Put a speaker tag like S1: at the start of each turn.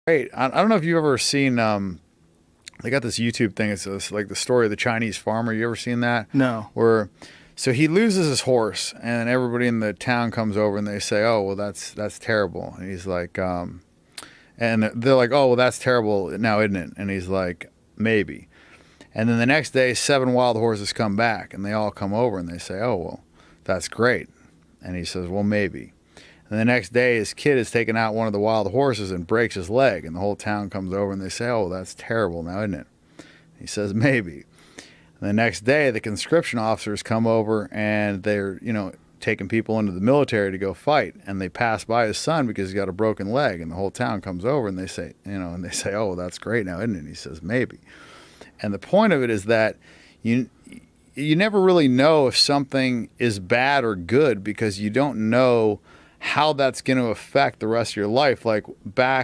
S1: Great. I don't know if you've ever seen they got this YouTube thing. It's like the story of the Chinese farmer. You ever seen that?
S2: No.
S1: Where so he loses his horse, and everybody in the town comes over and they say, "Oh, well, that's terrible." And he's like, and they're like, "Oh, well, that's terrible now, isn't it?" And he's like, "Maybe." And then the next day, 7 wild horses come back, and they all come over and they say, "Oh, well, that's great." And he says, "Well, maybe." And the next day, his kid is taking out one of the wild horses and breaks his leg, and the whole town comes over and they say, "Oh, that's terrible now, isn't it?" He says, "Maybe." And the next day, the conscription officers come over and they're, taking people into the military to go fight, and they pass by his son because he's got a broken leg, and the whole town comes over and they say, "Oh, well, that's great now, isn't it?" And he says, "Maybe." And the point of it is that you never really know if something is bad or good because you don't know how that's going to affect the rest of your life. Like back